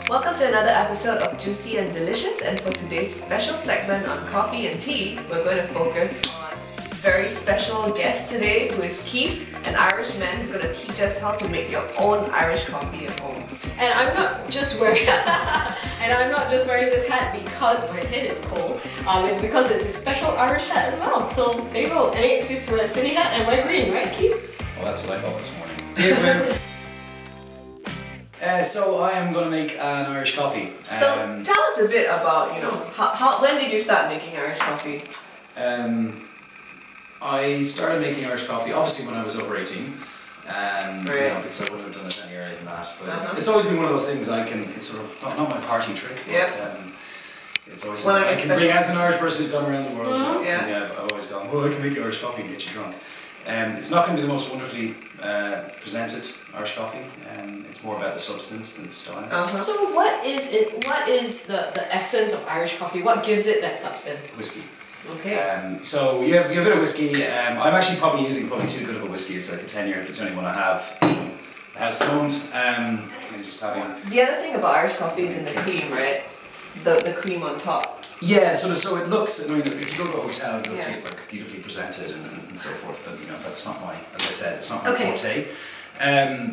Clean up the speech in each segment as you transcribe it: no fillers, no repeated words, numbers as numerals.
Welcome to another episode of Juicy and Delicious, and for today's special segment on coffee and tea, we're going to focus on a very special guest today, who is Keith, an Irish man who's going to teach us how to make your own Irish coffee at home. And I'm not just wearing this hat because my head is cold. It's because it's a special Irish hat as well. So there you go. Any excuse to wear a city hat and wear green, right, Keith? Well, that's what I thought this morning. So I am going to make an Irish coffee. So tell us a bit about, when did you start making Irish coffee? I started making Irish coffee obviously when I was over 18. Right. Because I wouldn't have done it any earlier than that. But it's always been one of those things it's sort of, not my party trick, but it's always something I can bring as an Irish person who's gone around the world. I've always gone, well, I can make you Irish coffee and get you drunk. It's not going to be the most wonderfully presented Irish coffee. It's more about the substance than the style. So what is it? What is the essence of Irish coffee? What gives it that substance? Whiskey. Okay. So you have a bit of whiskey. I'm actually probably using too good of a whiskey. It's like a 10-year. It's the only one I have. House-owned. Just having. The other thing about Irish coffee is in the cream, right? The cream on top. Yeah, so it looks. I mean, if you go to a hotel, you'll see it like beautifully presented and so forth. But that's not my. As I said, it's not my forte.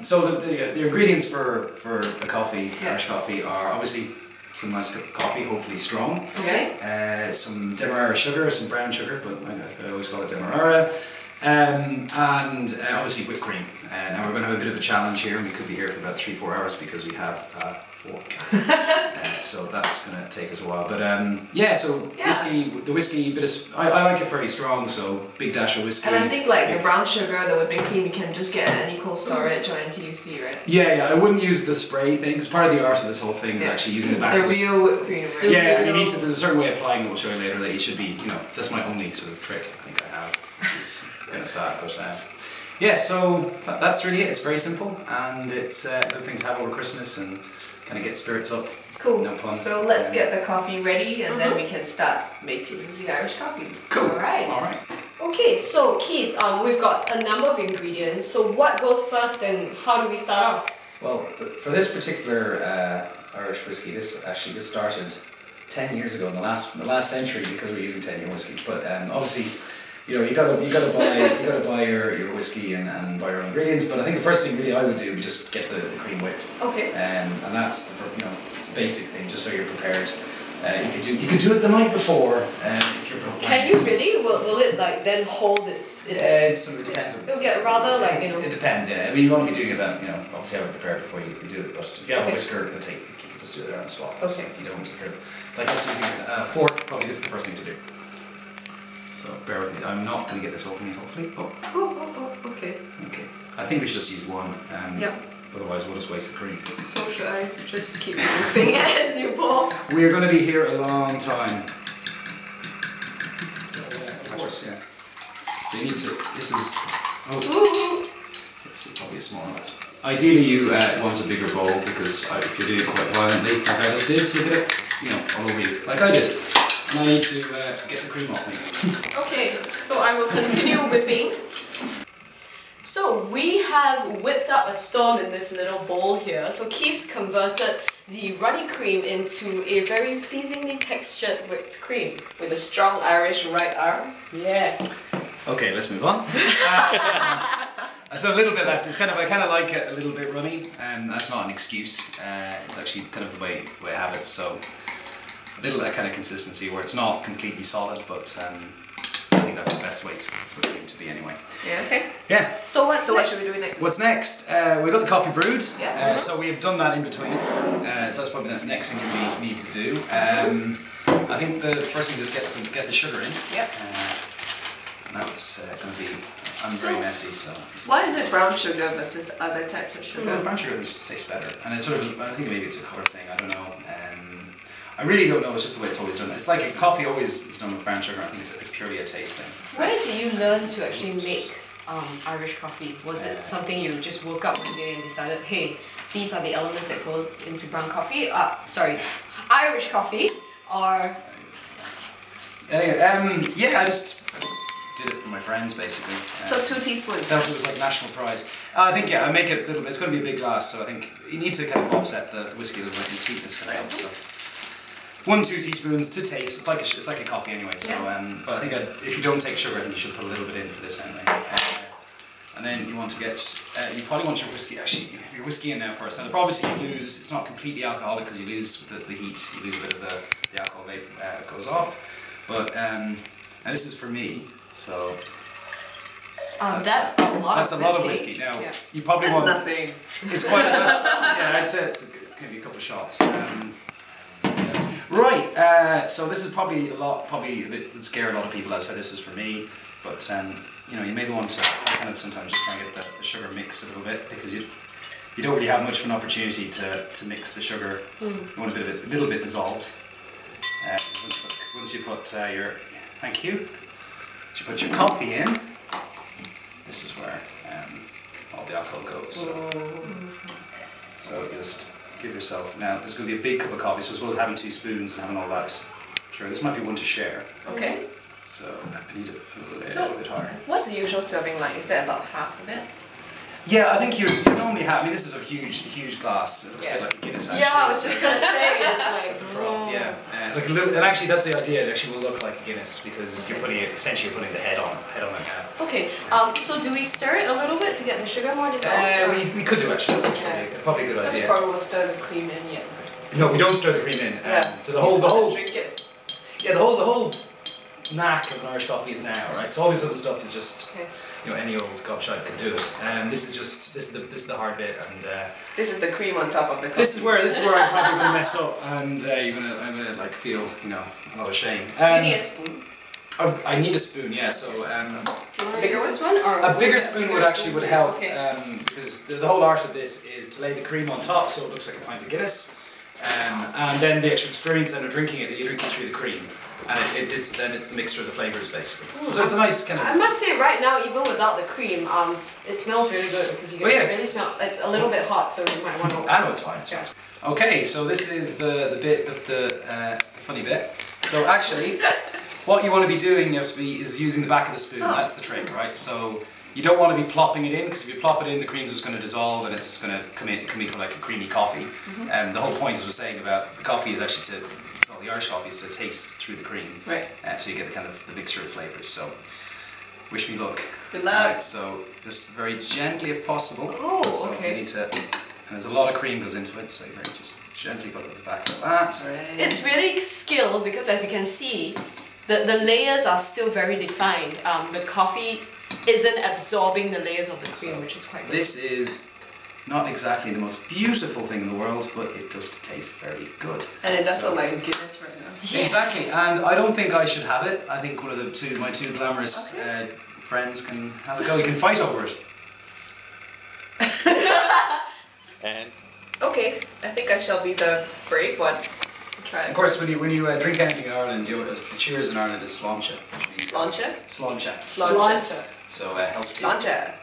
So the ingredients for a coffee, Irish coffee, are obviously some nice coffee, hopefully strong. Okay. Some Demerara sugar, some brown sugar, but I always call it Demerara. And obviously whipped cream. Now we're going to have a bit of a challenge here, and we could be here for about 3-4 hours because we have a fork. So that's going to take us a while. But whiskey, the whiskey, I like it fairly strong, so big dash of whiskey. And I think like the brown sugar, the whipping cream, you can just get at any cold storage or NTUC, right? Yeah, I wouldn't use the spray thing, because part of the art of this whole thing is actually using the back of the real whipped cream, right? Yeah, and there's a certain way of applying it, we'll show you later, that you should be, that's my only sort of trick I think I have. It's kind of sad, but so that's really it. It's very simple, and it's a good thing to have over Christmas and kind of get spirits up. Cool. No pun. So let's get the coffee ready, and then we can start making the Irish coffee. Cool. All right. Okay, so Keith, we've got a number of ingredients. So what goes first, and how do we start off? Well, for this particular Irish whiskey, this started 10 years ago in the last century, because we're using 10-year whiskey. But obviously, you gotta buy your whiskey and buy your own ingredients. But I think the first thing really I would do would just get the cream whipped. Okay. And that's it's the basic thing, just so you're prepared. You could do it the night before if you're prepared. Can you really? Will it like then hold its? It depends. It'll get rather like It depends. Yeah. I mean, you want to be doing it about obviously have it prepared before you do it. But if you have a whisker, you can just do it there on the spot. Okay. So if you don't, like just using a fork, probably this is the first thing to do. So bear with me. I'm not going to get this whole thing, hopefully. Okay. Okay. I think we should just use one. Otherwise, we'll just waste the cream. So should I just keep moving as you pour? We are going to be here a long time. Yeah. So you need to. This is. It's probably a small one. Ideally, you want a bigger bowl, because if you're doing it quite violently, like I just did, you get it, all over you, like I did. And I need to get the cream off me. Okay, so I will continue whipping. So we have whipped up a storm in this little bowl here. So Keith's converted the runny cream into a very pleasingly textured whipped cream with a strong Irish right arm. Yeah. Okay, let's move on. So a little bit left. I kind of like it a little bit runny, and that's not an excuse. It's actually kind of the way I have it. So a little that kind of consistency where it's not completely solid, but I think that's the best way for cream to be anyway. Yeah. Okay. Yeah. So what should we do next? What's next? We've got the coffee brewed. Yeah. So we've done that in between. So that's probably the next thing we need to do. I think the first thing is get the sugar in. Yep. And that's going to be. I'm very messy, so. Why is it brown sugar versus other types of sugar? Brown sugar just tastes better, and it's I think maybe it's a colour thing. I don't know. I really don't know. It's just the way it's always done. It's like coffee always is done with brown sugar. I think it's purely a taste thing. Where did you learn to actually make Irish coffee? Was it something you just woke up one day and decided, hey, these are the elements that go into brown coffee? Irish coffee, or? I just did it from my friends, basically. So 2 teaspoons. Felt it was like national pride. I think, yeah, I make it a little bit, it's going to be a big glass, so I think you need to kind of offset the whiskey a little bit, and sweetness can help, so. 1-2 teaspoons to taste. It's like a coffee anyway, so, but I think if you don't take sugar, I think you should put a little bit in for this anyway. And then you want to get, you probably want your whiskey, actually, if your whiskey in now first. And obviously you lose, it's not completely alcoholic because you lose the heat, you lose a bit of the alcohol vape goes off. But, and this is for me, so. That's a lot of whiskey. Now, you probably want. That's nothing. It's quite, yeah, I'd say it's maybe a couple of shots. Right, so this is probably a bit would scare a lot of people. As I said, this is for me, but you know, you maybe want to kind of sometimes just try and get the sugar mixed a little bit because you don't really have much of an opportunity to mix the sugar. You want a little bit dissolved. Once you put your, thank you. Once you put your coffee in, this is where all the alcohol goes. So just give yourself, now this is going to be a big cup of coffee, so it's worth having 2 spoons and having all that. Sure, this might be one to share. Okay. So I need it a little bit higher. What's the usual serving like? Is that about half of it? Yeah, I think you normally have, I mean this is a huge glass, it looks a bit like a Guinness actually. Yeah, I was just going to say, it's like... The froth, yeah. Like a little, and actually that's the idea, it actually will look like a Guinness because you're putting it, essentially you're putting the head on it. Okay, so do we stir it a little bit to get the sugar more dissolved? We could do actually, that's probably a good idea. That's probably we'll stir the cream in yet. No, we don't stir the cream in. So the whole drink it. Yeah, the whole knack of an Irish coffee is now, right? So all this other stuff is just, you know, any old gobshite could do it. This is the hard bit, and this is the cream on top of the coffee. This is where I'm probably going to mess up, and I'm gonna like feel, you know, a lot of shame. Do you need a spoon? I need a spoon, yeah. So do you want to use this one, or a bigger spoon would help, because the whole art of this is to lay the cream on top, so it looks like a pint of Guinness, and then the actual experience then of drinking it, you drink it through the cream. And it's the mixture of the flavours basically. So it's a nice kind of. I must say, right now, even without the cream, it smells really good because you can really smell. It's a little bit hot, so you might want to. I know it's fine. It's fine. Okay, so this is the bit of the funny bit. So actually, what you want to be doing is using the back of the spoon. That's the trick, right? So you don't want to be plopping it in because if you plop it in, the cream's just going to dissolve and it's just going to come in like a creamy coffee. And the whole point, as I was saying about the coffee, is actually the Irish coffee is to taste through the cream. Right. So you get the kind of the mixture of flavours. So wish me luck. Good luck. Right, so just very gently if possible. Oh, so okay. You need to, and there's a lot of cream goes into it, so you just gently put it at the back of that. Right. It's really skill because as you can see, the layers are still very defined. The coffee isn't absorbing the layers of the cream, which is quite good. This is not exactly the most beautiful thing in the world, but it does taste very good. And it does look like a Guinness right now. Yeah. Exactly, and I don't think I should have it. I think one of my two glamorous friends can have a go. You can fight over it. Okay, I think I shall be the brave one. Try it. Of course, when you drink anything in Ireland, the cheers in Ireland is sláinte. Sláinte? Sláinte. Sláinte. So health to Sláinte.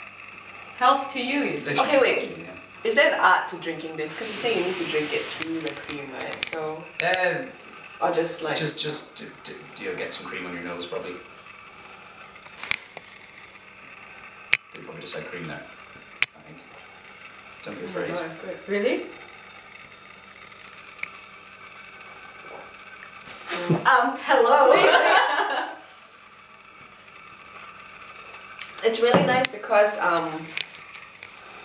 Health to you. Okay, wait. Is there an art to drinking this? Because you say you need to drink it through the cream, right? So. Or just like. Just get some cream on your nose, probably. They probably just had cream there. I think. Don't be afraid. Oh, that's good. Really? Hello. It's really nice because,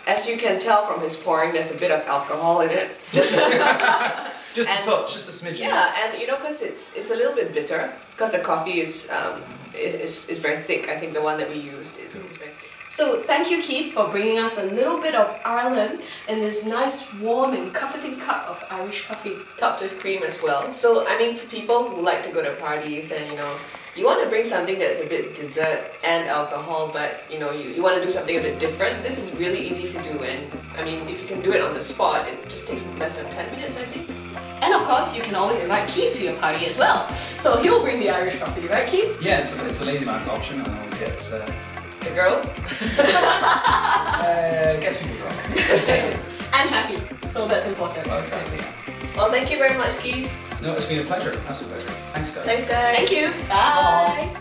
as you can tell from his pouring, there's a bit of alcohol in it. Just a touch, just a smidgen. Yeah, and you know, because it's a little bit bitter, because the coffee is very thick. I think the one that we used is very thick. So thank you, Keith, for bringing us a little bit of Ireland in this nice, warm and comforting cup of Irish coffee. Topped with cream as well. So, I mean, for people who like to go to parties and, you know, you want to bring something that's a bit dessert and alcohol, but, you know, you want to do something a bit different, this is really easy to do. And, I mean, if you can do it on the spot, it just takes less than 10 minutes, I think. And of course, you can always invite Keith to your party as well. So he'll bring the Irish coffee, right, Keith? Yeah, it's a lazy man's option, and always gets the girls. Gets people drunk. And happy. So that's important. Well, exactly. Well, thank you very much, Keith. No, it's been a pleasure. Absolute pleasure. Thanks, guys. Thanks, guys. Thank you. Bye.